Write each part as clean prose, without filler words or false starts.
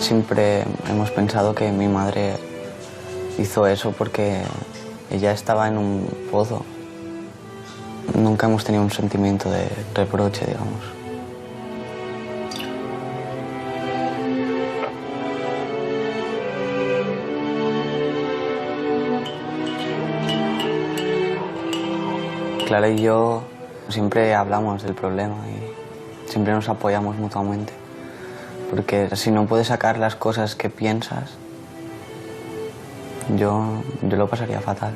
Siempre hemos pensado que mi madre hizo eso porque ella estaba en un pozo. Nunca hemos tenido un sentimiento de reproche, digamos. Clara y yo siempre hablamos del problema y siempre nos apoyamos mutuamente. Porque si no puedes sacar las cosas que piensas, yo lo pasaría fatal.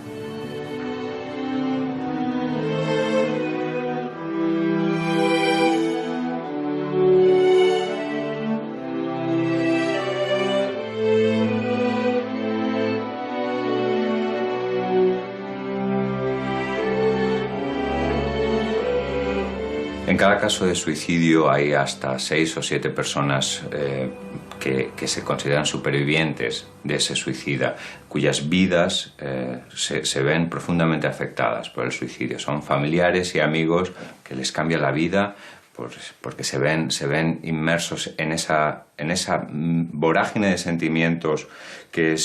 En cada caso de suicidio hay hasta 6 o 7 personas que se consideran supervivientes de ese suicida, cuyas vidas se ven profundamente afectadas por el suicidio. Son familiares y amigos que les cambia la vida porque se ven inmersos en esa vorágine de sentimientos que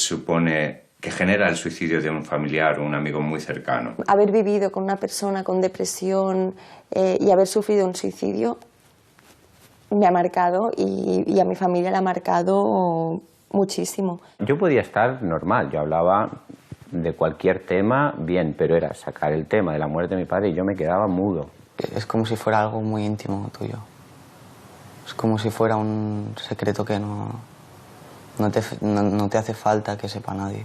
genera el suicidio de un familiar o un amigo muy cercano. Haber vivido con una persona con depresión y haber sufrido un suicidio me ha marcado y a mi familia la ha marcado muchísimo. Yo podía estar normal, yo hablaba de cualquier tema bien, pero era sacar el tema de la muerte de mi padre y yo me quedaba mudo. Es como si fuera algo muy íntimo tuyo. Es como si fuera un secreto que no te hace falta que sepa nadie.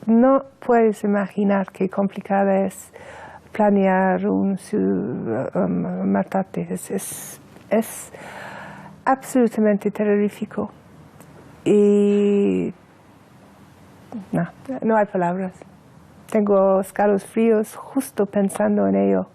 No puedes imaginar qué complicada es planear matarte. Es absolutamente terrorífico. Y no hay palabras. Tengo escalofríos justo pensando en ello.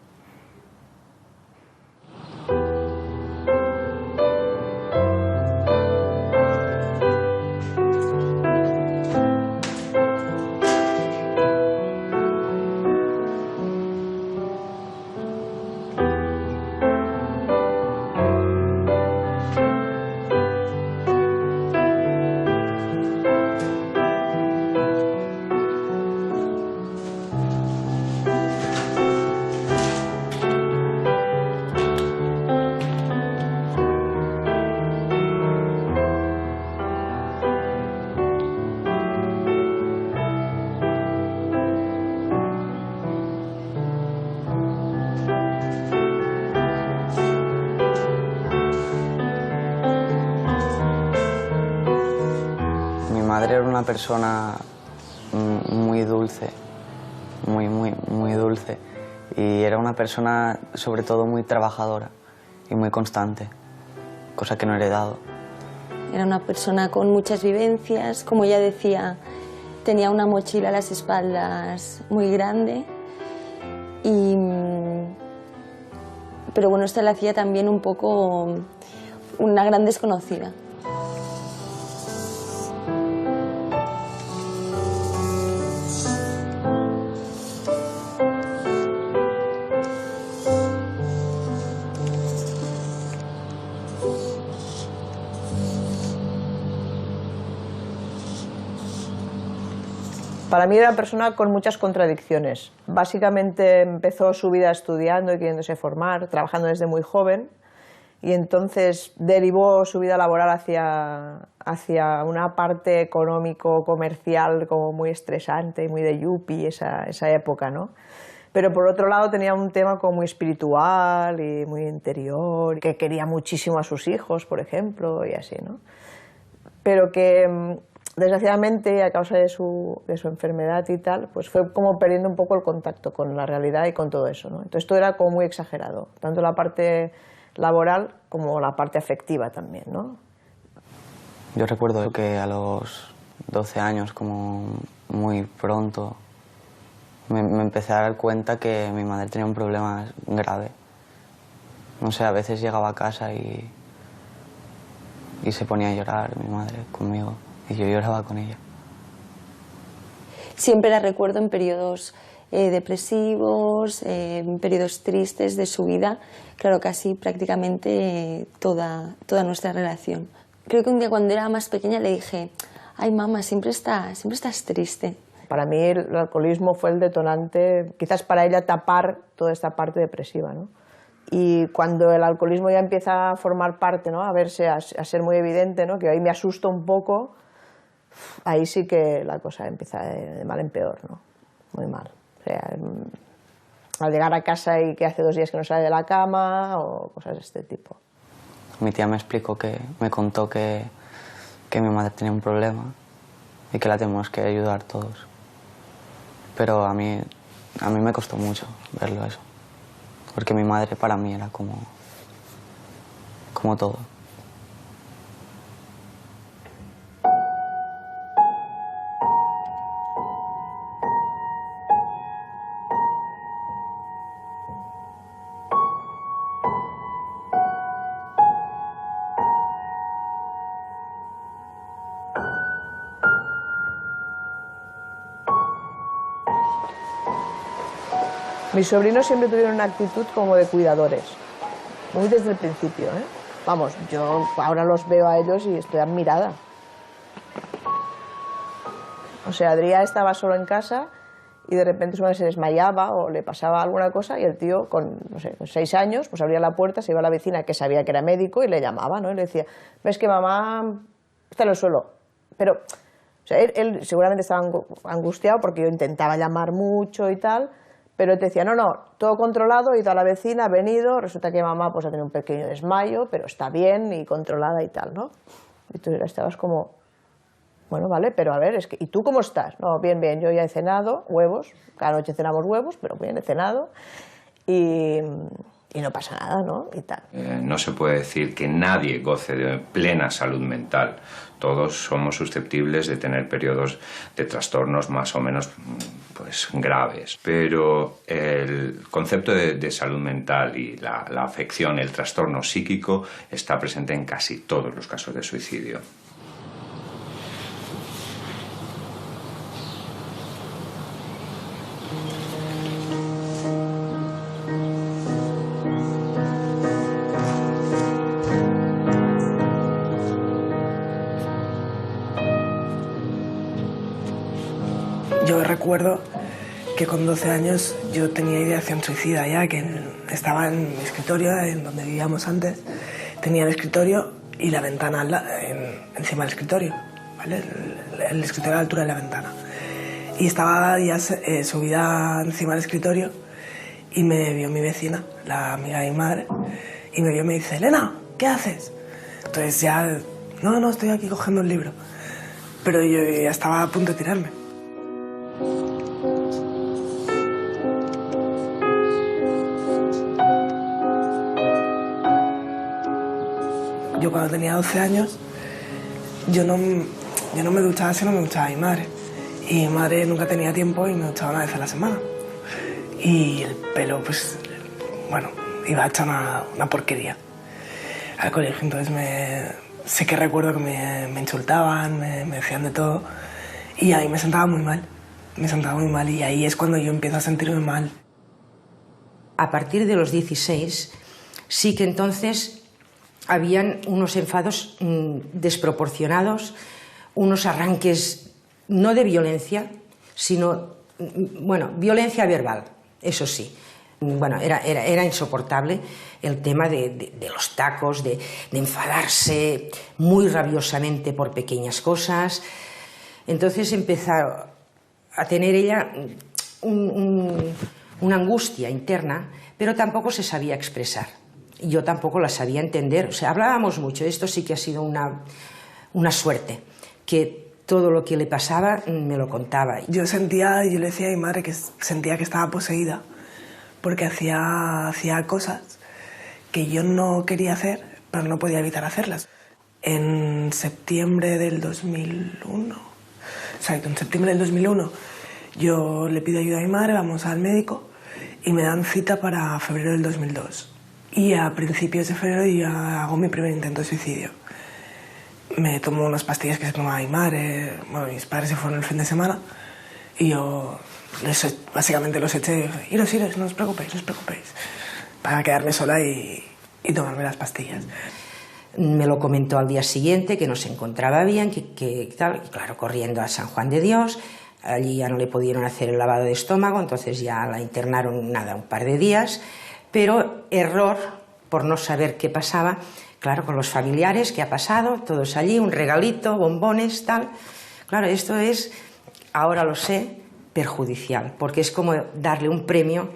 Mi madre era una persona muy dulce, muy dulce, y era una persona sobre todo muy trabajadora y muy constante, cosa que no he heredado. Era una persona con muchas vivencias, como ella decía, tenía una mochila a las espaldas muy grande, pero bueno, esto la hacía también un poco una gran desconocida. Para mí era una persona con muchas contradicciones. Básicamente empezó su vida estudiando y queriéndose formar, trabajando desde muy joven, y entonces derivó su vida laboral hacia una parte económico-comercial como muy estresante y muy de yuppie esa época, ¿no? Pero por otro lado tenía un tema como muy espiritual y muy interior, que quería muchísimo a sus hijos, por ejemplo, y así, ¿no? Pero que desgraciadamente, a causa de su enfermedad y tal, pues fue como perdiendo un poco el contacto con la realidad y con todo eso, ¿no? Entonces todo era como muy exagerado, tanto la parte laboral como la parte afectiva también, ¿no? Yo recuerdo que a los 12 años, como muy pronto, me empecé a dar cuenta que mi madre tenía un problema grave. No sé, a veces llegaba a casa y se ponía a llorar mi madre conmigo. Y yo lloraba con ella. Siempre la recuerdo en periodos depresivos, en periodos tristes de su vida. Claro, casi prácticamente toda nuestra relación. creo que un día cuando era más pequeña le dije, ay mamá, siempre estás triste. Para mí el alcoholismo fue el detonante, quizás para ella tapar toda esta parte depresiva, ¿no? Y cuando el alcoholismo ya empieza a formar parte, ¿no? A verse, a ser muy evidente, ¿no? Que ahí me asusta un poco, ahí sí que la cosa empieza de mal en peor, ¿no? Muy mal. O sea, al llegar a casa y que hace 2 días que no sale de la cama o cosas de este tipo. Mi tía me contó que mi madre tenía un problema y que la tenemos que ayudar todos. Pero a mí me costó mucho verlo eso, porque mi madre para mí era como todo. Mis sobrinos siempre tuvieron una actitud como de cuidadores, muy desde el principio, ¿eh? Vamos, yo ahora los veo a ellos y estoy admirada. O sea, Adrià estaba solo en casa y de repente su madre se desmayaba o le pasaba alguna cosa y el tío, con, no sé, con 6 años, pues abría la puerta, se iba a la vecina que sabía que era médico y le llamaba, ¿no? Y le decía, ves que mamá está en el suelo. Pero, o sea, él seguramente estaba angustiado porque yo intentaba llamar mucho y tal, pero te decía, no, todo controlado, he ido a la vecina, ha venido, resulta que mamá pues ha tenido un pequeño desmayo, pero está bien y controlada y tal, ¿no? Y tú estabas como, bueno, vale, pero a ver, es que, ¿y tú cómo estás? No, bien, yo ya he cenado, huevos, cada noche cenamos huevos, pero bien, he cenado, y no pasa nada, ¿no? Y tal. No se puede decir que nadie goce de plena salud mental. Todos somos susceptibles de tener periodos de trastornos más o menos pues, graves. Pero el concepto de salud mental y la afección, el trastorno psíquico, está presente en casi todos los casos de suicidio. Yo recuerdo que con 12 años yo tenía ideación suicida ya, que estaba en mi escritorio, en donde vivíamos antes. Tenía el escritorio y la ventana encima del escritorio, ¿vale? El escritorio a la altura de la ventana. Y estaba ya subida encima del escritorio y me vio mi vecina, la amiga de mi madre, y me vio y me dice, Elena, ¿qué haces? Entonces ya, no, estoy aquí cogiendo un libro. Pero yo ya estaba a punto de tirarme. Yo cuando tenía 12 años, yo no me duchaba si no me duchaba mi madre. Y mi madre nunca tenía tiempo y me duchaba una vez a la semana. Y el pelo, pues, bueno, iba hecha una porquería al colegio. Entonces sí que recuerdo que me insultaban, me decían de todo. Y ahí me sentaba muy mal. Y ahí es cuando yo empiezo a sentirme mal. A partir de los 16, sí que entonces habían unos enfados desproporcionados, unos arranques no de violencia, sino, bueno, violencia verbal, eso sí. Bueno, era insoportable el tema de los tacos, de enfadarse muy rabiosamente por pequeñas cosas. Entonces empezó a tener ella una angustia interna, pero tampoco se sabía expresar. Yo tampoco la sabía entender. O sea, hablábamos mucho. Esto sí que ha sido una suerte, que todo lo que le pasaba me lo contaba. Yo le decía a mi madre que sentía que estaba poseída, porque hacía cosas que yo no quería hacer, pero no podía evitar hacerlas. En septiembre del 2001, exacto, en septiembre del 2001, yo le pido ayuda a mi madre, vamos al médico y me dan cita para febrero del 2002. Y a principios de febrero yo hago mi primer intento de suicidio. Me tomo unas pastillas que se tomaba mi madre, bueno, mis padres se fueron el fin de semana y yo básicamente los eché, iros, no os preocupéis, para quedarme sola y tomarme las pastillas. Me lo comentó al día siguiente, que no se encontraba bien, que tal, y claro, corriendo a San Juan de Dios. Allí ya no le pudieron hacer el lavado de estómago, entonces ya la internaron nada, un par de días, pero error por no saber qué pasaba, claro, con los familiares, qué ha pasado, todos allí, un regalito, bombones, tal. Claro, esto es, ahora lo sé, perjudicial, porque es como darle un premio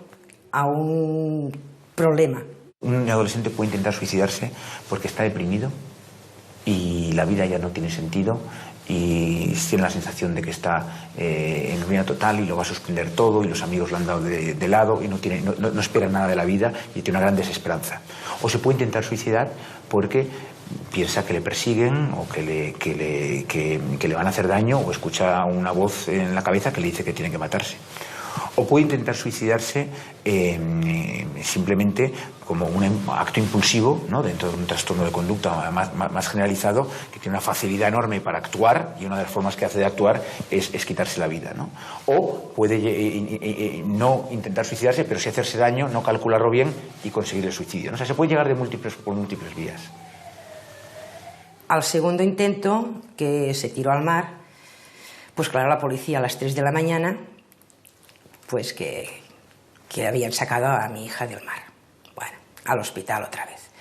a un problema. Un adolescente puede intentar suicidarse porque está deprimido y la vida ya no tiene sentido y tiene la sensación de que está en ruina total y lo va a suspender todo y los amigos lo han dado de lado y no espera nada de la vida y tiene una gran desesperanza. O se puede intentar suicidar porque piensa que le persiguen o que le van a hacer daño o escucha una voz en la cabeza que le dice que tiene que matarse. O puede intentar suicidarse simplemente como un acto impulsivo, ¿no?, dentro de un trastorno de conducta más generalizado, que tiene una facilidad enorme para actuar y una de las formas que hace de actuar es quitarse la vida, ¿no? O puede no intentar suicidarse, pero sí hacerse daño, no calcularlo bien y conseguir el suicidio, ¿no? O sea, se puede llegar por múltiples vías. Al segundo intento, que se tiró al mar, pues claro, la policía a las 3 de la mañana, pues que habían sacado a mi hija del mar. Bueno, al hospital otra vez.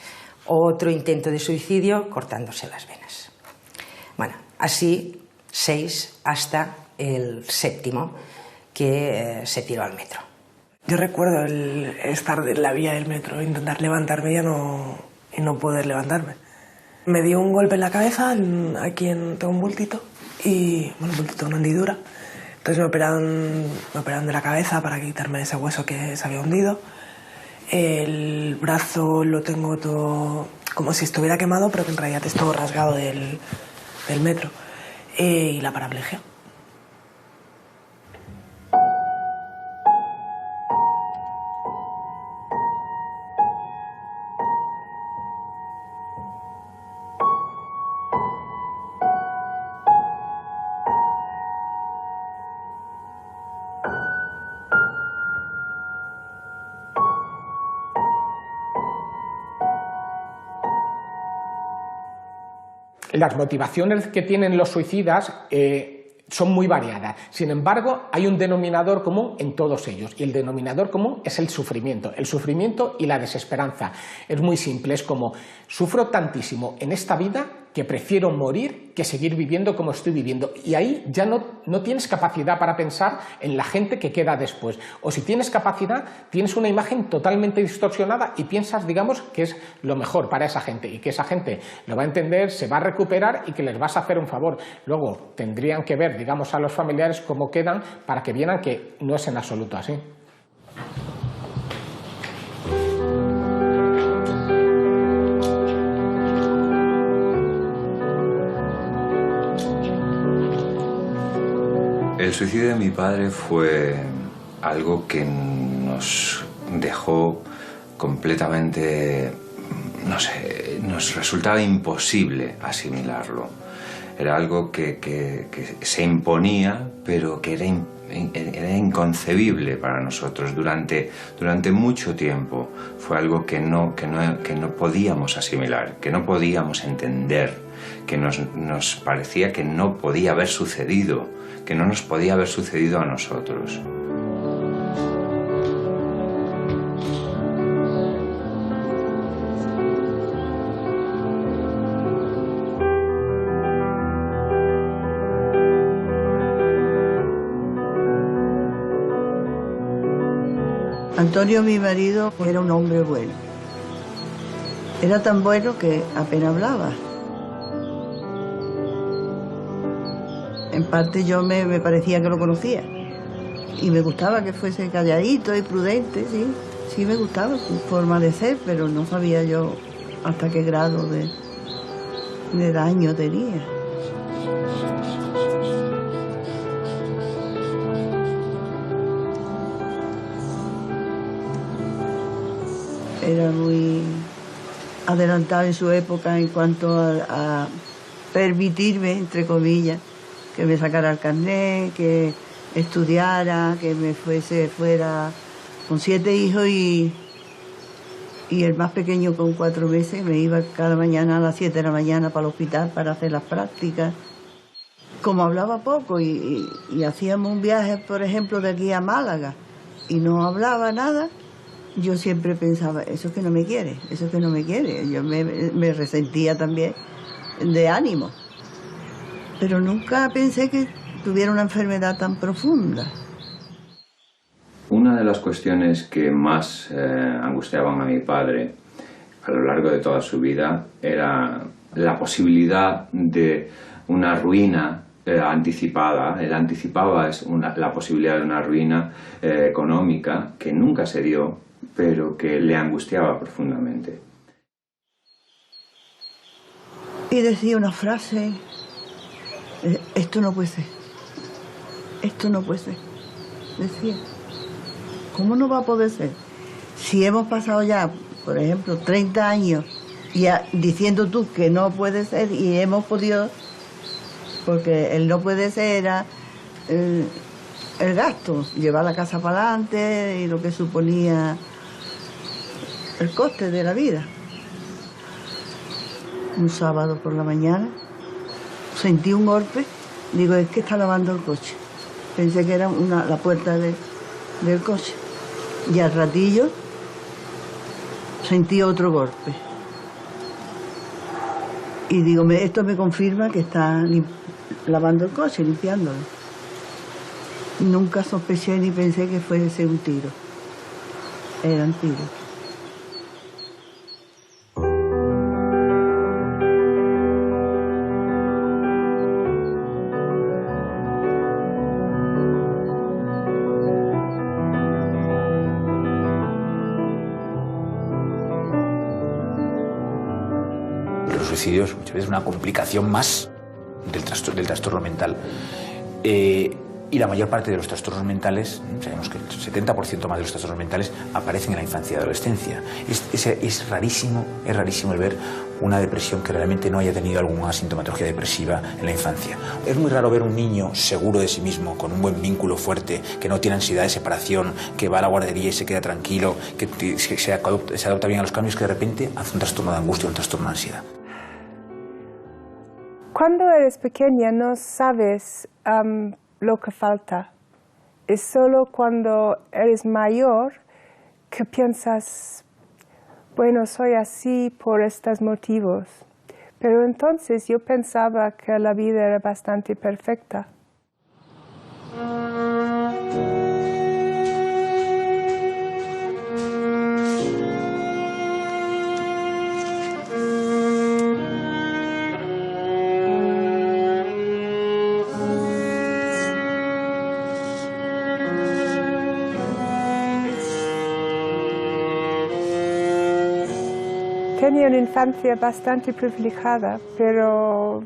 Otro intento de suicidio cortándose las venas. Bueno, así 6 hasta el 7º, que se tiró al metro. Yo recuerdo el estar en la vía del metro, intentar levantarme y no poder levantarme. Me dio un golpe en la cabeza, aquí tengo un bultito, una hendidura. Entonces me operaron de la cabeza para quitarme ese hueso que se había hundido. El brazo lo tengo todo como si estuviera quemado, pero que en realidad es todo rasgado del metro. Y la paraplegia. Las motivaciones que tienen los suicidas son muy variadas. Sin embargo, hay un denominador común en todos ellos, y el denominador común es el sufrimiento y la desesperanza. Es muy simple, es como: sufro tantísimo en esta vida que prefiero morir que seguir viviendo como estoy viviendo. Y ahí ya no tienes capacidad para pensar en la gente que queda después. O si tienes capacidad, tienes una imagen totalmente distorsionada y piensas, digamos, que es lo mejor para esa gente y que esa gente lo va a entender, se va a recuperar y que les vas a hacer un favor. Luego tendrían que ver, digamos, a los familiares cómo quedan para que vieran que no es en absoluto así. El suicidio de mi padre fue algo que nos dejó completamente, no sé, nos resultaba imposible asimilarlo. Era algo que se imponía, pero que era inconcebible para nosotros. Durante mucho tiempo fue algo que no podíamos asimilar, que no podíamos entender, que nos parecía que no podía haber sucedido, que no nos podía haber sucedido a nosotros. Antonio, mi marido, era un hombre bueno. Era tan bueno que apenas hablaba. En parte yo me parecía que lo conocía. Y me gustaba que fuese calladito y prudente, sí. Sí me gustaba su forma de ser, pero no sabía yo hasta qué grado de daño tenía. Era muy adelantado en su época en cuanto a permitirme, entre comillas, que me sacara el carnet, que estudiara, que me fuera con 7 hijos y Y el más pequeño con 4 meses me iba cada mañana a las 7 de la mañana para el hospital para hacer las prácticas. Como hablaba poco y hacíamos un viaje, por ejemplo, de aquí a Málaga y no hablaba nada, yo siempre pensaba, eso es que no me quiere, eso es que no me quiere. Yo me resentía también de ánimo. Pero nunca pensé que tuviera una enfermedad tan profunda. Una de las cuestiones que más angustiaban a mi padre a lo largo de toda su vida era la posibilidad de una ruina anticipada. Él anticipaba la posibilidad de una ruina económica que nunca se dio, pero que le angustiaba profundamente. Y decía una frase, esto no puede ser, esto no puede ser, decía. ¿Cómo no va a poder ser? Si hemos pasado ya, por ejemplo, 30 años ya diciendo tú que no puede ser y hemos podido, porque el no puede ser era el gasto, llevar la casa para adelante y lo que suponía el coste de la vida. Un sábado por la mañana sentí un golpe, digo, es que está lavando el coche. Pensé que era la puerta del coche. Y al ratillo sentí otro golpe. Y digo, esto me confirma que está lavando el coche, limpiándolo. Nunca sospeché ni pensé que fuese un tiro. Eran tiros. Los suicidios muchas veces una complicación más del trastorno mental. Y la mayor parte de los trastornos mentales, sabemos que el 70% más de los trastornos mentales aparecen en la infancia y adolescencia. Es rarísimo el ver una depresión que realmente no haya tenido alguna sintomatología depresiva en la infancia. Es muy raro ver un niño seguro de sí mismo, con un buen vínculo fuerte, que no tiene ansiedad de separación, que va a la guardería y se queda tranquilo, que se adapta bien a los cambios, que de repente hace un trastorno de angustia, un trastorno de ansiedad. Cuando eres pequeña no sabes lo que falta. Es solo cuando eres mayor que piensas, bueno, soy así por estos motivos. Pero entonces yo pensaba que la vida era bastante perfecta. Tenía una infancia bastante privilegiada, pero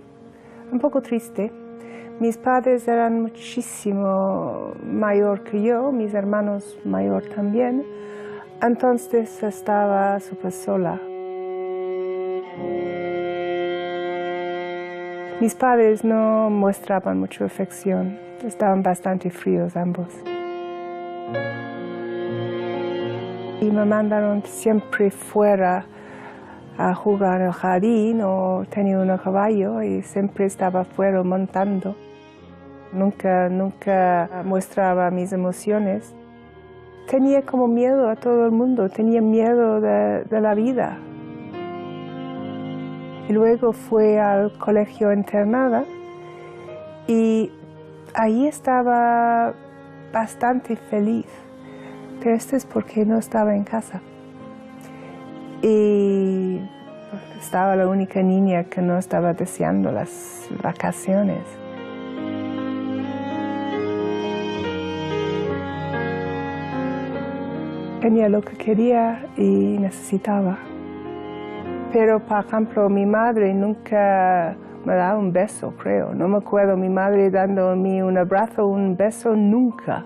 un poco triste. Mis padres eran muchísimo mayor que yo, mis hermanos mayor también, entonces estaba súper sola. Mis padres no mostraban mucha afección, estaban bastante fríos ambos. Y me mandaron siempre fuera a jugar en el jardín o tenía un caballo y siempre estaba fuera montando. Nunca mostraba mis emociones. Tenía como miedo a todo el mundo, tenía miedo de la vida. Y luego fui al colegio internada y ahí estaba bastante feliz. Pero esto es porque no estaba en casa. Y estaba la única niña que no estaba deseando las vacaciones. Tenía lo que quería y necesitaba. Pero, por ejemplo, mi madre nunca me daba un beso, creo. No me acuerdo mi madre dándome un abrazo, un beso, nunca.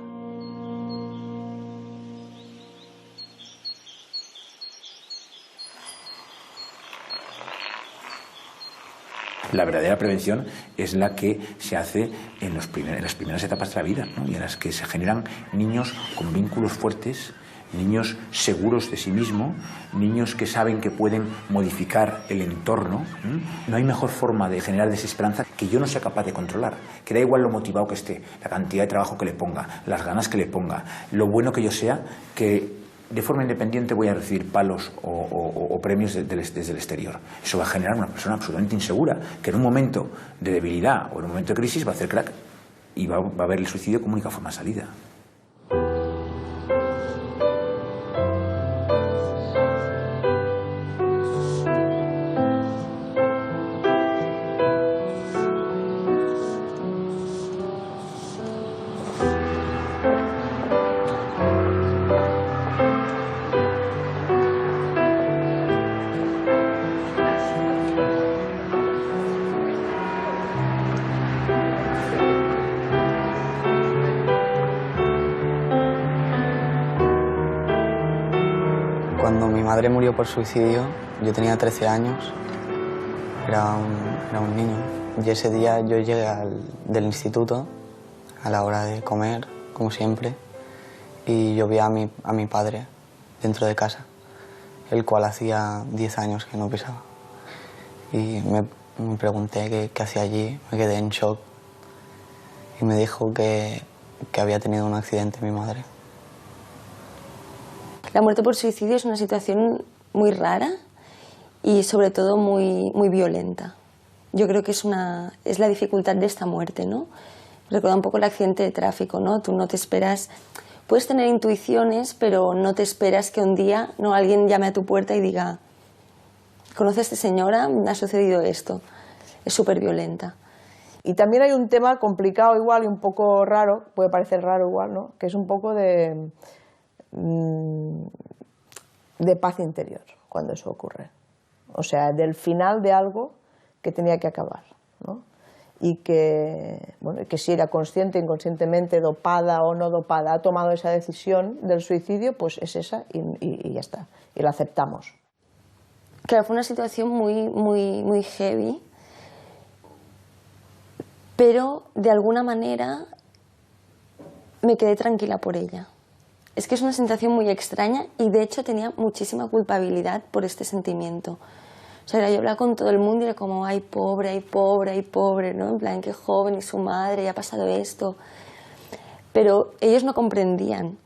La verdadera prevención es la que se hace en las primeras etapas de la vida, ¿no? Y en las que se generan niños con vínculos fuertes niños seguros de sí mismos, niños que saben que pueden modificar el entorno. No hay mejor forma de generar desesperanza que yo no sea capaz de controlar, que da igual lo motivado que esté, la cantidad de trabajo que le ponga, las ganas que le ponga, lo bueno que yo sea, que de forma independiente voy a recibir palos o premios desde el exterior. Eso va a generar una persona absolutamente insegura, que en un momento de debilidad o en un momento de crisis va a hacer crack y va a ver el suicidio como única forma de salida. Cuando mi madre murió por suicidio, yo tenía 13 años, era un niño. Y ese día yo llegué del instituto a la hora de comer, como siempre, y yo vi a mi padre dentro de casa, el cual hacía 10 años que no pisaba. Y me pregunté qué hacía allí, me quedé en shock y me dijo que había tenido un accidente mi madre. La muerte por suicidio es una situación muy rara y sobre todo muy violenta. Yo creo que es la dificultad de esta muerte, ¿no? Recuerda un poco el accidente de tráfico, ¿no? Tú no te esperas, puedes tener intuiciones, pero no te esperas que un día alguien llame a tu puerta y diga: ¿conoce a esta señora? Me ha sucedido esto. Es súper violenta. Y también hay un tema complicado igual y un poco raro, puede parecer raro igual, ¿no? Que es un poco de paz interior cuando eso ocurre. O sea, del final de algo que tenía que acabar, ¿no? Y que, bueno, que si era consciente, inconscientemente, dopada o no dopada, ha tomado esa decisión del suicidio, pues es esa y ya está. Y la aceptamos. Claro, fue una situación muy heavy, pero de alguna manera me quedé tranquila por ella. Es que es una sensación muy extraña y de hecho tenía muchísima culpabilidad por este sentimiento. O sea, yo hablaba con todo el mundo y era como: ay, pobre, ay, pobre, ay, pobre, ¿no? En plan, qué joven y su madre, ya ha pasado esto. Pero ellos no comprendían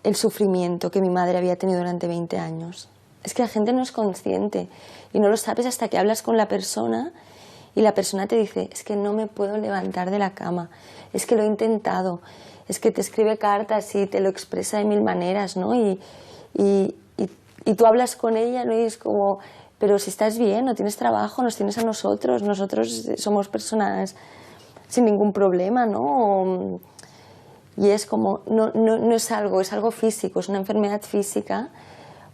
el sufrimiento que mi madre había tenido durante 20 años. Es que la gente no es consciente y no lo sabes hasta que hablas con la persona y la persona te dice: es que no me puedo levantar de la cama, es que lo he intentado. Es que te escribe cartas y te lo expresa de mil maneras, ¿no? Y tú hablas con ella, ¿no? Y es como: pero si estás bien, no tienes trabajo, nos tienes a nosotros somos personas sin ningún problema, ¿no? Y es como, no es algo físico, es una enfermedad física.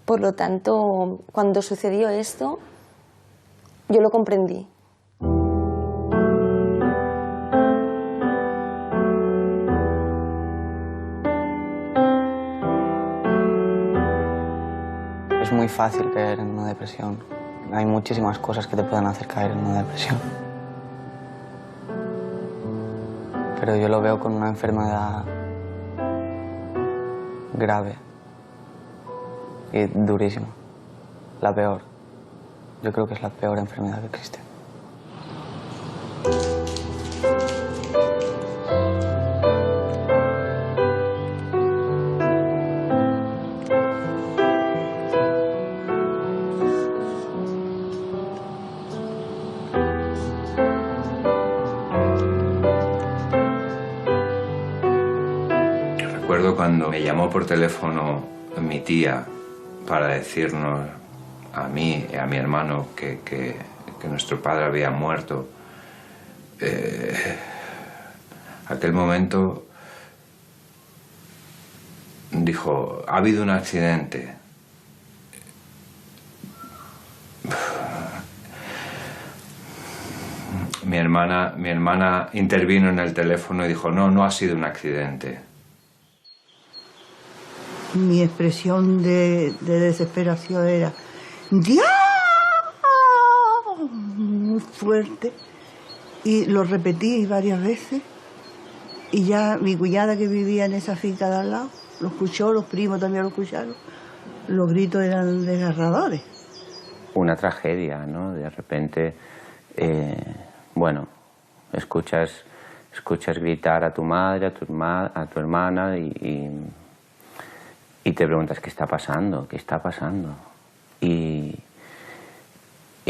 Por lo tanto, cuando sucedió esto, yo lo comprendí. Es muy fácil caer en una depresión. Hay muchísimas cosas que te pueden hacer caer en una depresión. Pero yo lo veo con una enfermedad grave y durísima. La peor. Yo creo que es la peor enfermedad que existe. Recuerdo cuando me llamó por teléfono mi tía para decirnos a mí y a mi hermano que nuestro padre había muerto. Aquel momento dijo: ha habido un accidente. Mi hermana intervino en el teléfono y dijo: no ha sido un accidente. Mi expresión de desesperación era: ¡Dios! Muy fuerte. Y lo repetí varias veces. Y ya mi cuñada, que vivía en esa finca de al lado, lo escuchó, los primos también lo escucharon. Los gritos eran desgarradores. Una tragedia, ¿no? De repente, bueno, escuchas gritar a tu madre, a tu hermana y te preguntas ¿qué está pasando? ¿Qué está pasando? Y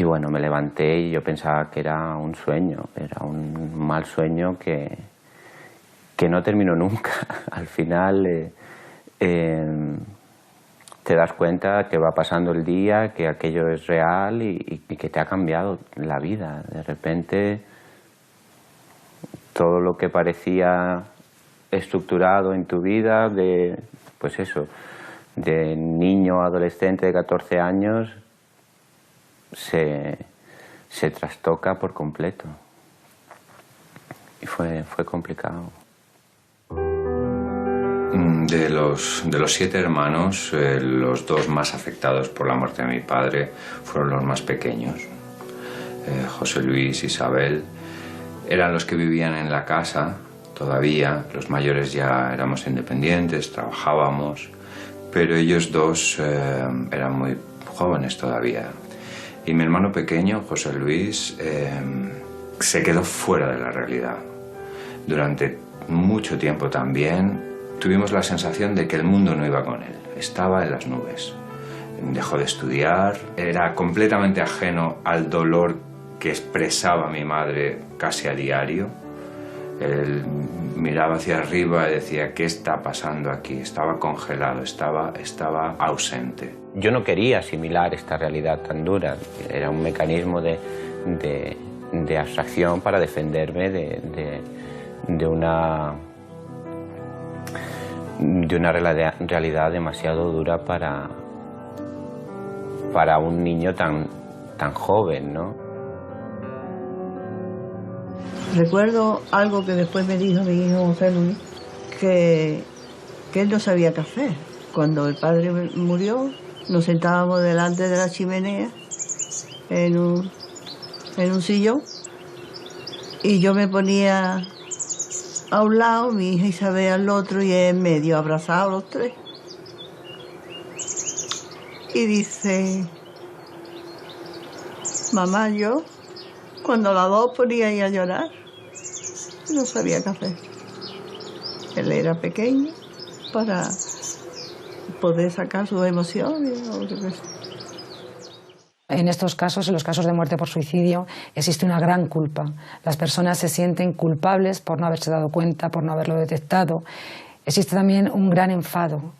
bueno, me levanté y yo pensaba que era un sueño, era un mal sueño que no terminó nunca. Al final te das cuenta que va pasando el día, que aquello es real y que te ha cambiado la vida. De repente, todo lo que parecía estructurado en tu vida, pues eso, de niño, adolescente de 14 años, se trastoca por completo. Y fue complicado. De los 7 hermanos, los 2 más afectados por la muerte de mi padre fueron los más pequeños. José Luis, Isabel, eran los que vivían en la casa todavía. Los mayores ya éramos independientes, trabajábamos, pero ellos 2 eran muy jóvenes todavía. Y mi hermano pequeño, José Luis, se quedó fuera de la realidad. Durante mucho tiempo también tuvimos la sensación de que el mundo no iba con él, estaba en las nubes. Dejó de estudiar, era completamente ajeno al dolor que expresaba mi madre casi a diario. Él miraba hacia arriba y decía, ¿qué está pasando aquí? Estaba congelado, estaba ausente. Yo no quería asimilar esta realidad tan dura, era un mecanismo de abstracción para defenderme de una realidad demasiado dura para un niño tan joven, ¿no? Recuerdo algo que después me dijo mi hijo José Luis, que él no sabía qué hacer. Cuando el padre murió, nos sentábamos delante de la chimenea en un sillón y yo me ponía a un lado, mi hija Isabel al otro y en medio, abrazados los 3. Y dice, mamá, yo, cuando las 2 ponía ahí a llorar, no sabía qué hacer. Él era pequeño para poder sacar sus emociones o yo qué sé. En estos casos, en los casos de muerte por suicidio, existe una gran culpa. Las personas se sienten culpables por no haberse dado cuenta, por no haberlo detectado. Existe también un gran enfado.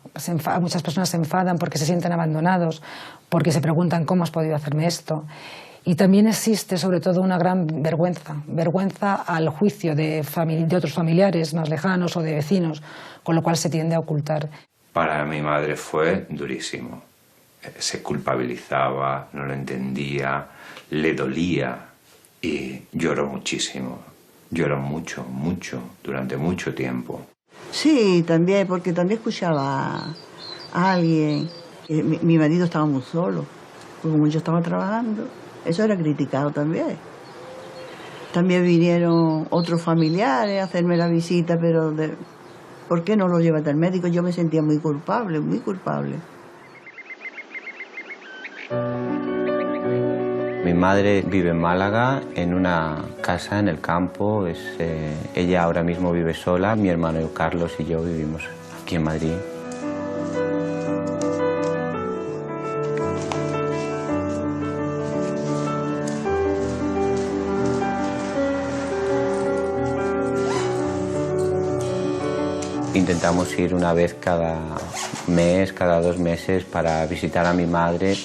Muchas personas se enfadan porque se sienten abandonados, porque se preguntan cómo has podido hacerme esto. Y también existe sobre todo una gran vergüenza al juicio de otros familiares más lejanos o de vecinos, con lo cual se tiende a ocultar. Para mi madre fue durísimo. Se culpabilizaba, no lo entendía, le dolía y lloró muchísimo. Lloró mucho, durante mucho tiempo. Sí, también, porque también escuchaba a alguien. Mi marido estaba muy solo, porque como yo estaba trabajando, eso era criticado también. También vinieron otros familiares a hacerme la visita, pero ¿por qué no lo llevaste al médico? Yo me sentía muy culpable, muy culpable. Mi madre vive en Málaga, en una casa en el campo. Ella ahora mismo vive sola, mi hermano Carlos y yo vivimos aquí en Madrid. Intentamos ir una vez cada mes, cada 2 meses para visitar a mi madre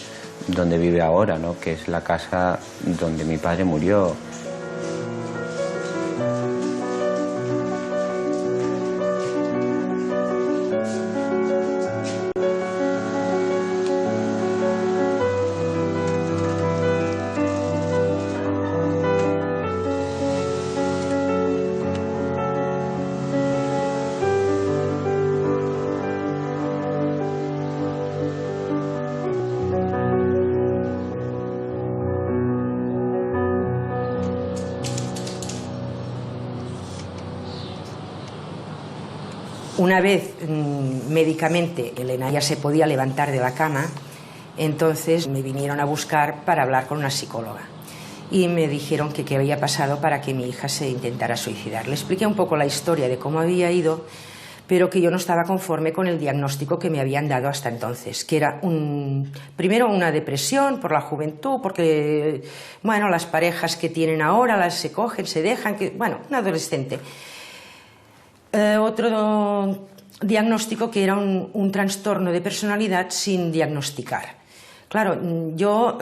donde vive ahora, ¿no? Que es la casa donde mi padre murió. Una vez médicamente Elena ya se podía levantar de la cama, entonces me vinieron a buscar para hablar con una psicóloga y me dijeron que qué había pasado para que mi hija se intentara suicidar. Le expliqué un poco la historia de cómo había ido, pero que yo no estaba conforme con el diagnóstico que me habían dado hasta entonces, que era primero una depresión por la juventud, porque bueno, las parejas que tienen ahora las se cogen, se dejan, bueno, un adolescente. Otro diagnóstico que era un trastorno de personalidad sin diagnosticar. Claro, yo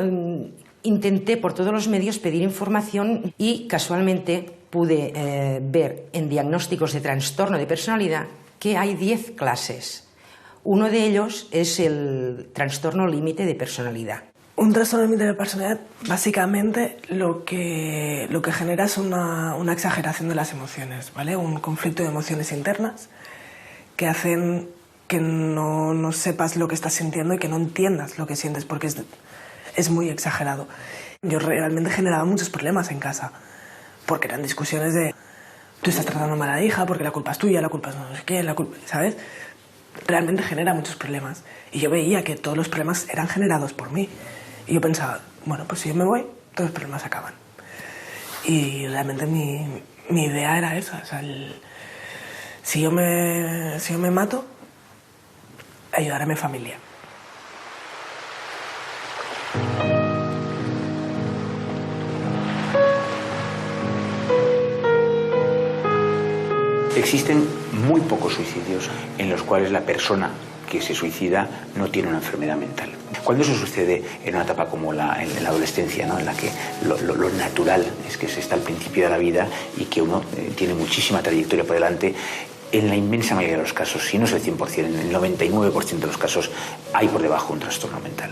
intenté por todos los medios pedir información y casualmente pude ver en diagnósticos de trastorno de personalidad que hay 10 clases. Uno de ellos es el trastorno límite de personalidad. Un trastorno límite de personalidad, básicamente, lo que genera es una exageración de las emociones, ¿vale? Un conflicto de emociones internas que hacen que no sepas lo que estás sintiendo y que no entiendas lo que sientes, porque es muy exagerado. Yo realmente generaba muchos problemas en casa, porque eran discusiones de tú estás tratando mal a la hija porque la culpa es tuya, la culpa es no sé qué, la culpa, ¿sabes? Realmente genera muchos problemas. Y yo veía que todos los problemas eran generados por mí. Y yo pensaba, bueno, pues si yo me voy, todos los problemas acaban. Y realmente mi idea era esa. O sea, si yo me mato, ayudar a mi familia. Existen muy pocos suicidios en los cuales la persona que se suicida no tiene una enfermedad mental. Cuando eso sucede en una etapa como en la adolescencia, ¿no? En la que lo natural es que se está al principio de la vida y que uno tiene muchísima trayectoria por delante, en la inmensa mayoría de los casos, si no es el 100%, en el 99% de los casos, hay por debajo un trastorno mental.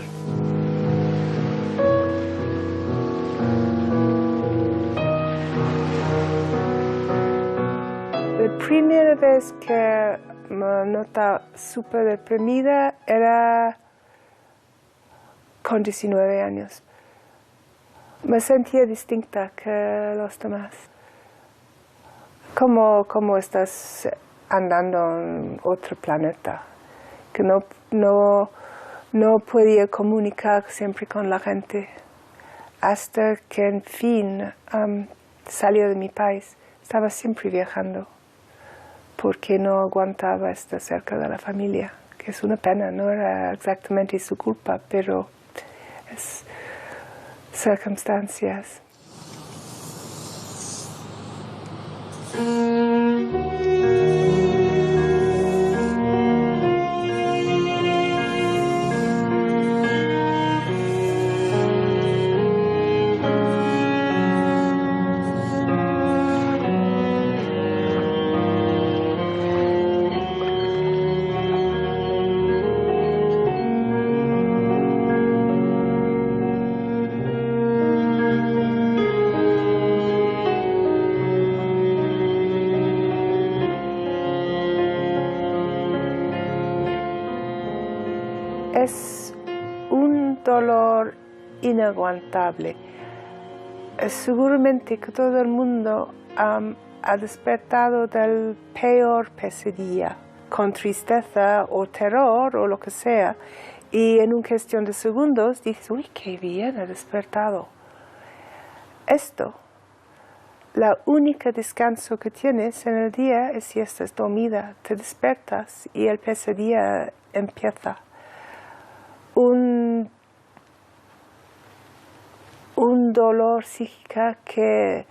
La primera vez que me notaba súper deprimida era con 19 años. Me sentía distinta que los demás. Como estás andando en otro planeta, que no podía comunicar siempre con la gente, hasta que en fin salí de mi país. Estaba siempre viajando, porque no aguantaba estar cerca de la familia, que es una pena, no era exactamente su culpa, pero es circunstancias. Es un dolor inaguantable. Seguramente que todo el mundo ha despertado del peor pesadilla, con tristeza o terror o lo que sea, y en una cuestión de segundos dices, uy, qué bien, he despertado. Esto, la única descanso que tienes en el día es si estás dormida, te despiertas y el pesadilla empieza. Un dolor psíquico que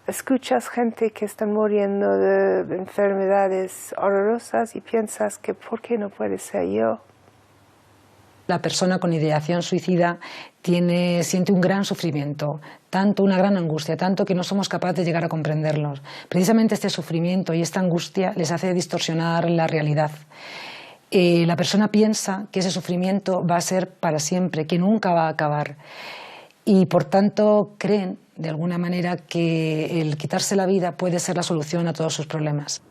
escuchas gente que están muriendo de enfermedades horrorosas y piensas que ¿por qué no puede ser yo? La persona con ideación suicida siente un gran sufrimiento, una gran angustia, tanto que no somos capaces de llegar a comprenderlos. Precisamente este sufrimiento y esta angustia les hace distorsionar la realidad. La persona piensa que ese sufrimiento va a ser para siempre, que nunca va a acabar. Y por tanto creen, de alguna manera, que el quitarse la vida puede ser la solución a todos sus problemas.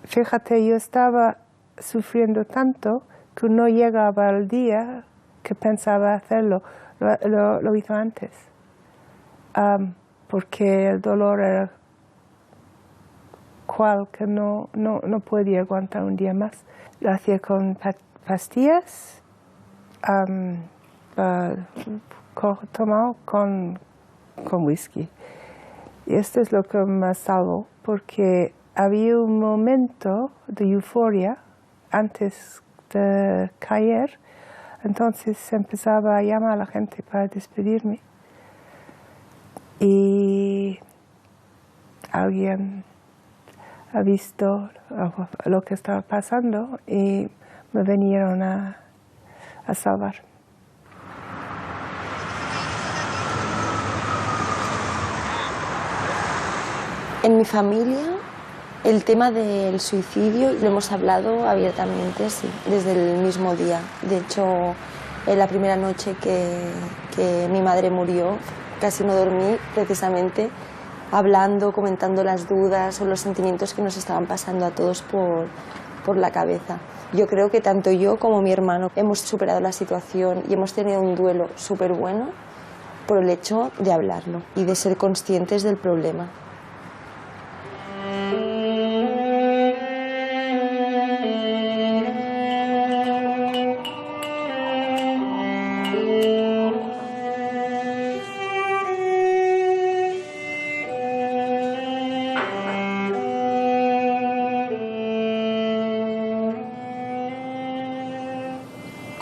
Fíjate, yo estaba sufriendo tanto que no llegaba al día que pensaba hacerlo. Lo hizo antes. Porque el dolor era cual que no podía aguantar un día más. Lo hacía con pastillas, tomado con whisky. Y esto es lo que me salvó, porque había un momento de euforia antes de caer, entonces empezaba a llamar a la gente para despedirme. Y alguien ha visto lo que estaba pasando y me vinieron a salvar. En mi familia, el tema del suicidio lo hemos hablado abiertamente, sí, desde el mismo día. De hecho, en la primera noche que mi madre murió, casi no dormí, precisamente hablando, comentando las dudas o los sentimientos que nos estaban pasando a todos por la cabeza. Yo creo que tanto yo como mi hermano hemos superado la situación y hemos tenido un duelo súper bueno por el hecho de hablarlo y de ser conscientes del problema.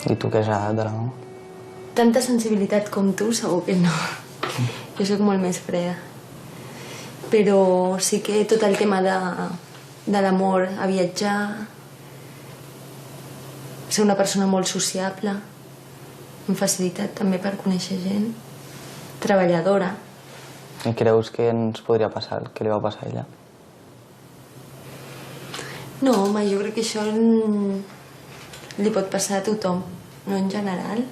I tu què has agradat de l'amor? Tanta sensibilitat com tu, segur que no. Jo soc molt més freda. Però sí que tot el tema de l'amor, a viatjar, ser una persona molt sociable, amb facilitat també per conèixer gent, treballadora. I creus que ens podria passar el que li va passar a ella? No, home, jo crec que això li pot passar a tothom, no en general.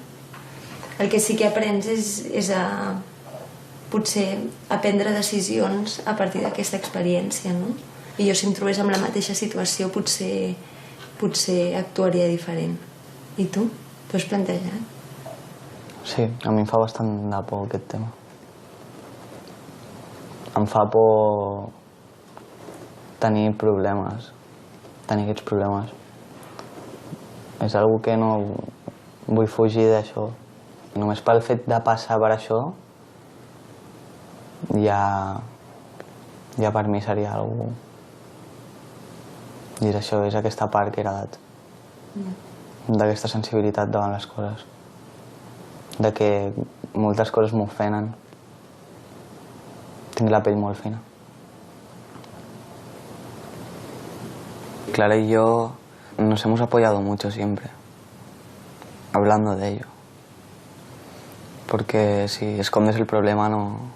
El que sí que aprens és a potser a prendre decisions a partir d'aquesta experiència, no? I jo si em trobés en la mateixa situació potser actuaria diferent. I tu? T'ho has plantejat? Sí, a mi em fa bastant de por aquest tema. Em fa por tenir problemes, tenir aquests problemes. És algo que no vull fugir d'això. Només pel fet de passar per això ja per mi seria algo... I és això, és aquesta part que he heredat. D'aquesta sensibilitat davant les coses. De que moltes coses m'ofenen. Tinc la pell molt fina. Clara y yo nos hemos apoyado mucho siempre, hablando de ello. Porque si escondes el problema no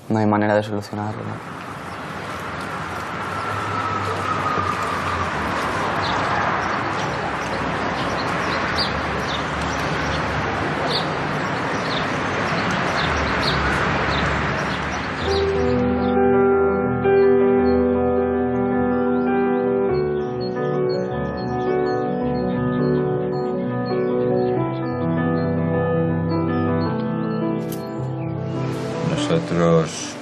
hay manera de solucionarlo, ¿no? Nosotros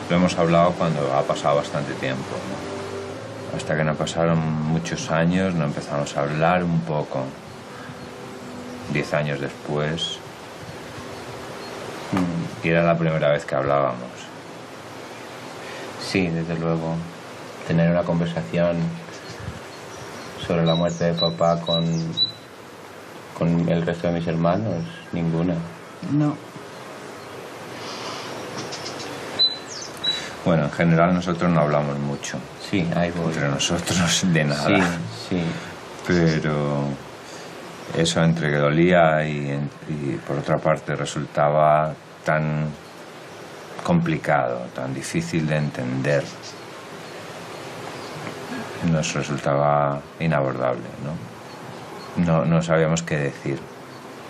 lo hemos hablado cuando ha pasado bastante tiempo, ¿no? Hasta que no pasaron muchos años, no empezamos a hablar un poco. 10 años después, y era la primera vez que hablábamos. Sí, desde luego. Tener una conversación sobre la muerte de papá con el resto de mis hermanos, ninguna. No. Bueno, en general nosotros no hablamos mucho. Sí, ahí voy. Entre nosotros de nada. Sí, sí. Pero eso entre que dolía y por otra parte resultaba tan complicado, tan difícil de entender, nos resultaba inabordable, ¿no? No sabíamos qué decir,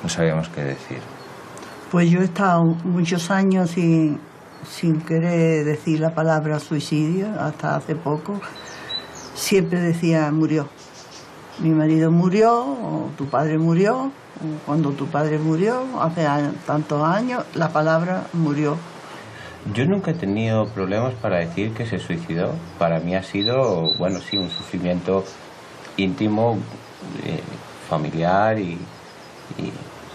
no sabíamos qué decir. Pues yo he estado muchos años sin querer decir la palabra suicidio, hasta hace poco. Siempre decía murió. Mi marido murió, o tu padre murió, o cuando tu padre murió, hace tantos años, la palabra murió. Yo nunca he tenido problemas para decir que se suicidó. Para mí ha sido, bueno, sí, un sufrimiento íntimo, familiar y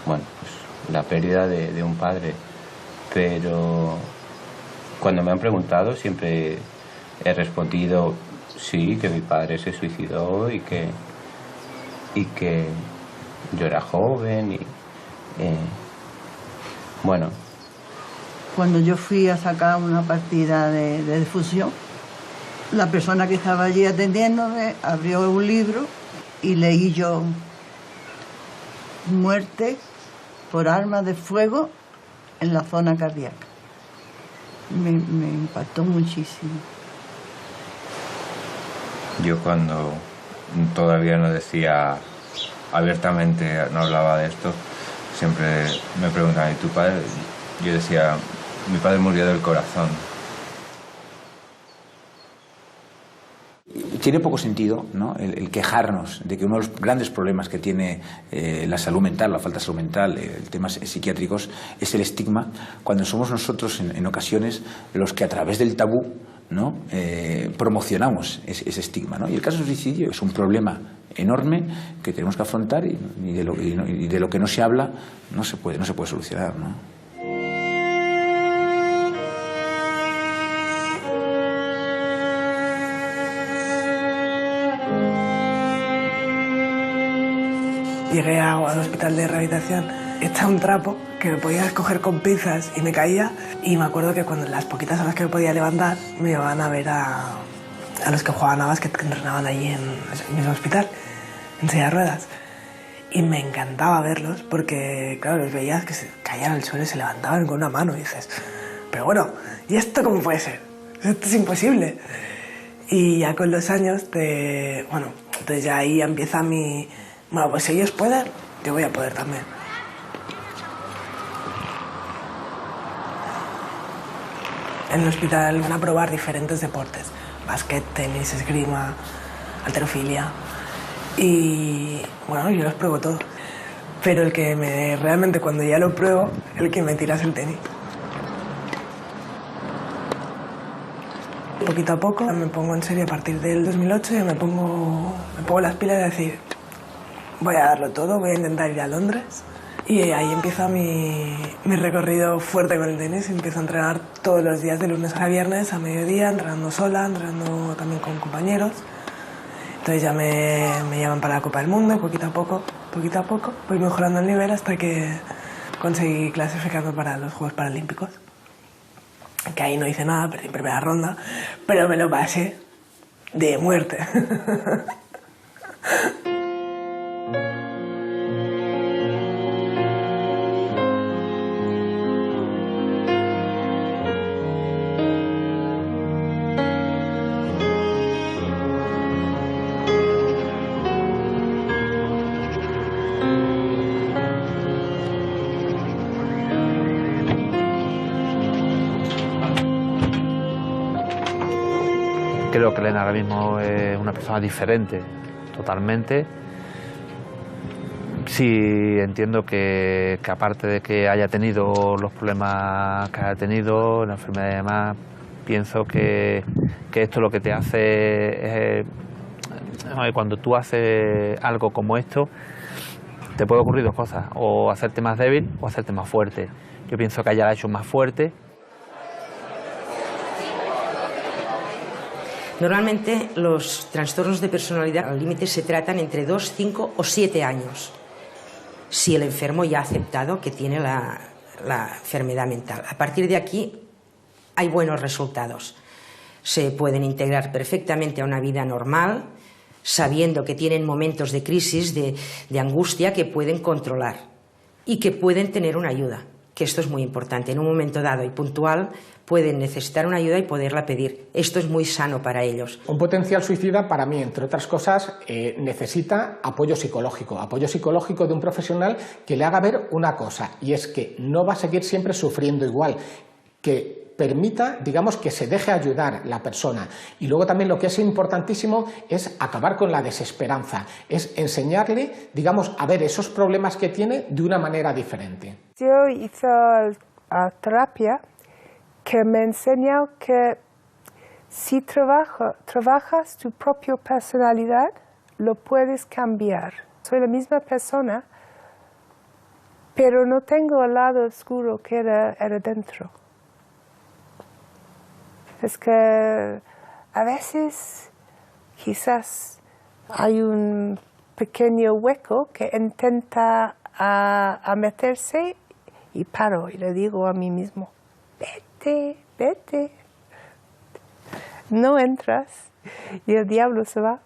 bueno, pues la pérdida de un padre. Pero cuando me han preguntado siempre he respondido sí, que mi padre se suicidó y que yo era joven y bueno. Cuando yo fui a sacar una partida de difusión, la persona que estaba allí atendiéndome abrió un libro y leí yo muerte por arma de fuego en la zona cardíaca. Me impactó muchísimo. Yo cuando todavía no decía abiertamente, no hablaba de esto, siempre me preguntaban, ¿y tu padre? Yo decía, mi padre murió del corazón. Tiene poco sentido, ¿no?, el quejarnos de que uno de los grandes problemas que tiene la salud mental, la falta de salud mental, el temas psiquiátricos, es el estigma, cuando somos nosotros en ocasiones los que a través del tabú, ¿no?, promocionamos ese estigma, ¿no? Y el caso del suicidio es un problema enorme que tenemos que afrontar y de lo que no se habla no se puede solucionar, ¿no? Llegué al hospital de rehabilitación hecha un trapo que me podía coger con pinzas y me caía, y me acuerdo que cuando las poquitas horas que me podía levantar me iban a ver a los que jugaban a básquet, que entrenaban allí en el mismo hospital, en silla de ruedas, y me encantaba verlos porque, claro, los veías que se caían al suelo y se levantaban con una mano y dices, pero bueno, ¿y esto cómo puede ser? Esto es imposible. Y ya con los años, bueno, entonces ya ahí empieza mi... Bueno, pues si ellos pueden, yo voy a poder también. En el hospital van a probar diferentes deportes. Básquet, tenis, esgrima, halterofilia. Y bueno, yo los pruebo todos. Pero el que realmente cuando ya lo pruebo, el que me tira es el tenis. Poquito a poco me pongo en serio a partir del 2008 y me pongo las pilas de decir, voy a darlo todo, voy a intentar ir a Londres. Y ahí empieza mi recorrido fuerte con el tenis. Empiezo a entrenar todos los días de lunes a viernes a mediodía, entrenando sola, entrenando también con compañeros. Entonces ya me llaman para la Copa del Mundo y poquito a poco voy mejorando el nivel hasta que conseguí clasificarme para los Juegos Paralímpicos. Que ahí no hice nada, perdí en primera ronda, pero me lo pasé de muerte. Creo que Elena ahora mismo es una persona diferente, totalmente. Sí, entiendo que aparte de que haya tenido los problemas que haya tenido, la enfermedad y demás, pienso que esto lo que te hace es... Cuando tú haces algo como esto, te puede ocurrir dos cosas, o hacerte más débil o hacerte más fuerte. Yo pienso que ella la ha hecho más fuerte. Normalmente los trastornos de personalidad al límite se tratan entre 2, 5 o 7 años, si el enfermo ya ha aceptado que tiene la enfermedad mental. A partir de aquí hay buenos resultados. Se pueden integrar perfectamente a una vida normal, sabiendo que tienen momentos de crisis, de angustia que pueden controlar y que pueden tener una ayuda, que esto es muy importante. En un momento dado y puntual pueden necesitar una ayuda y poderla pedir. Esto es muy sano para ellos. Un potencial suicida, para mí, entre otras cosas, necesita apoyo psicológico de un profesional que le haga ver una cosa, y es que no va a seguir siempre sufriendo igual, que permita, digamos, que se deje ayudar la persona. Y luego también lo que es importantísimo es acabar con la desesperanza, es enseñarle, digamos, a ver esos problemas que tiene de una manera diferente. Yo hice terapia que me enseñó que si trabajas tu propia personalidad, lo puedes cambiar. Soy la misma persona, pero no tengo el lado oscuro que era dentro. Es que a veces quizás hay un pequeño hueco que intenta a meterse y paro y le digo a mí mismo, vete, vete. No entras y el diablo se va.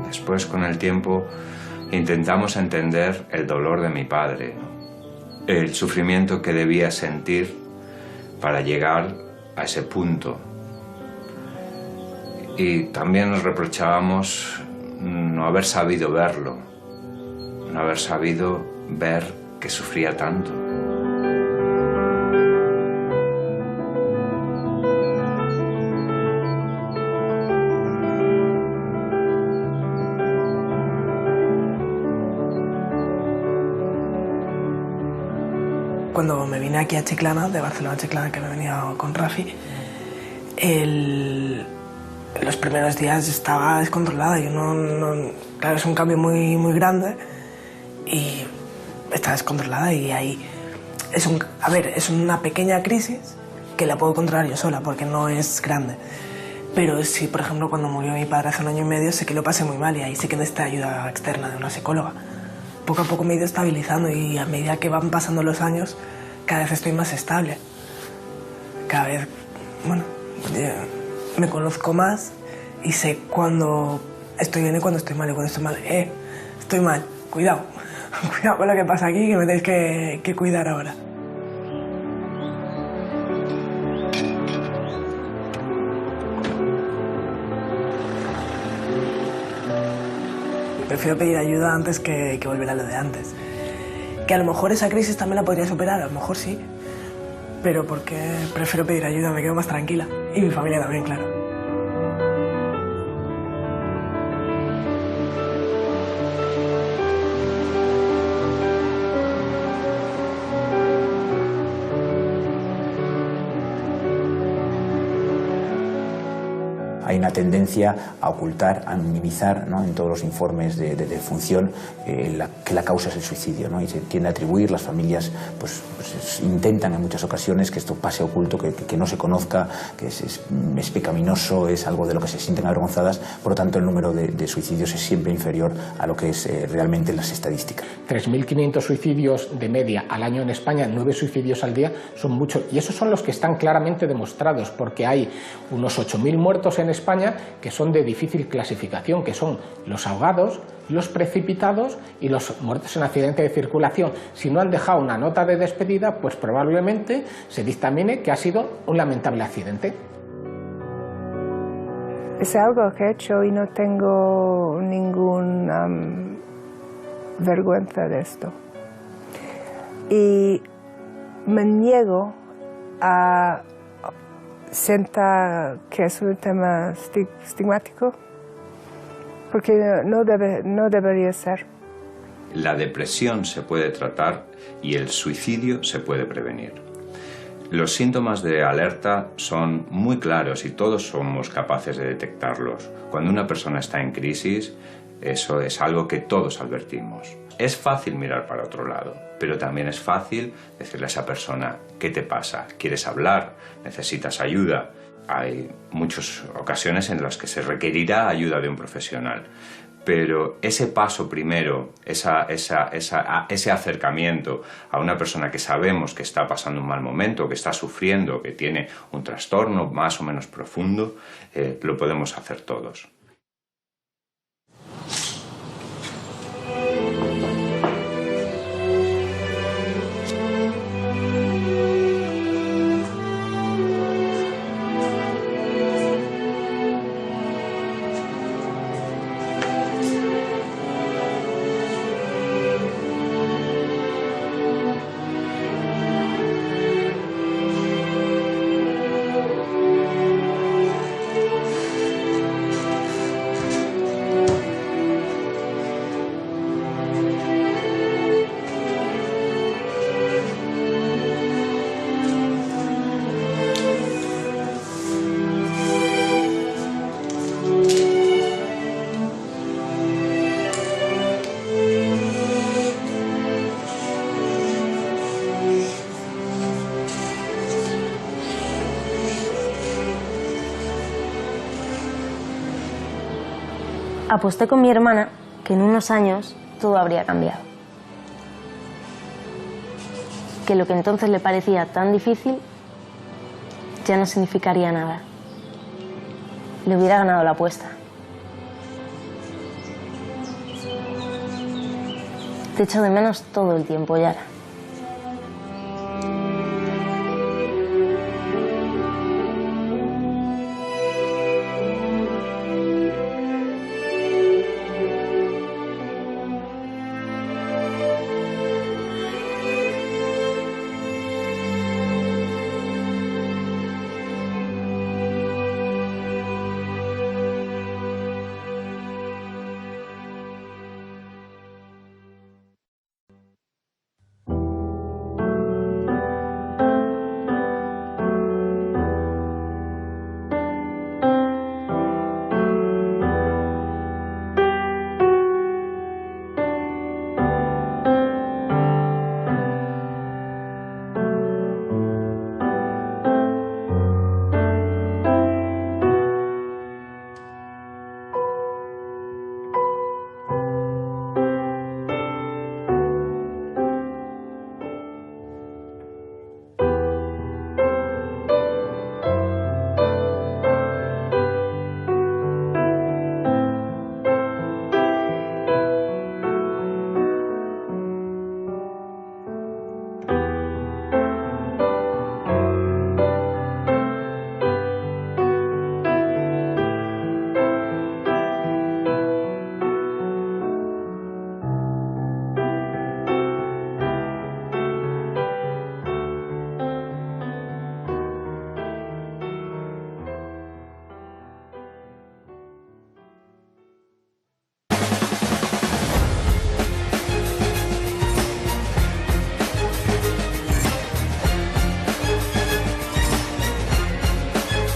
Después, con el tiempo, intentamos entender el dolor de mi padre, el sufrimiento que debía sentir para llegar a ese punto. Y también nos reprochábamos no haber sabido verlo, no haber sabido ver que sufría tanto. Cuando me vine aquí a Chiclana, de Barcelona a Chiclana, que me venía con Rafi, los primeros días estaba descontrolada. Yo claro, es un cambio muy grande y está descontrolada y ahí es una pequeña crisis que la puedo controlar yo sola porque no es grande. Pero sí, por ejemplo, cuando murió mi padre hace 1 año y medio, sé que lo pasé muy mal y ahí sí que necesité ayuda externa de una psicóloga. Poco a poco me he ido estabilizando y a medida que van pasando los años, cada vez estoy más estable. Cada vez, me conozco más y sé cuando estoy bien y cuando estoy mal. Y cuando estoy mal, estoy mal, cuidado. Cuidado con lo que pasa aquí, que me tenéis que cuidar ahora. Prefiero pedir ayuda antes que volver a lo de antes. Que a lo mejor esa crisis también la podría superar, a lo mejor sí. Pero porque prefiero pedir ayuda, me quedo más tranquila. Y mi familia también, claro. Hay una tendencia a ocultar, a minimizar, ¿no?, en todos los informes de función que la causa es el suicidio, ¿no? Y se tiende a atribuir, las familias pues intentan en muchas ocasiones que esto pase oculto, que no se conozca, que es pecaminoso, es algo de lo que se sienten avergonzadas. Por lo tanto, el número de suicidios es siempre inferior a lo que es realmente las estadísticas. 3.500 suicidios de media al año en España, 9 suicidios al día, son muchos. Y esos son los que están claramente demostrados, porque hay unos 8.000 muertos en España que son de difícil clasificación, que son los ahogados, los precipitados y los muertos en accidente de circulación. Si no han dejado una nota de despedida, pues probablemente se dictamine que ha sido un lamentable accidente. Es algo que he hecho y no tengo ninguna vergüenza de esto. Y me niego a sentar que es un tema estigmático, porque no debería ser. La depresión se puede tratar y el suicidio se puede prevenir. Los síntomas de alerta son muy claros y todos somos capaces de detectarlos. Cuando una persona está en crisis, eso es algo que todos advertimos. Es fácil mirar para otro lado, pero también es fácil decirle a esa persona: ¿qué te pasa? ¿Quieres hablar? ¿Necesitas ayuda? Hay muchas ocasiones en las que se requerirá ayuda de un profesional, pero ese paso primero, ese acercamiento a una persona que sabemos que está pasando un mal momento, que está sufriendo, que tiene un trastorno más o menos profundo, lo podemos hacer todos. Aposté con mi hermana que en unos años todo habría cambiado. Que lo que entonces le parecía tan difícil ya no significaría nada. Le hubiera ganado la apuesta. Te echo de menos todo el tiempo, Yara.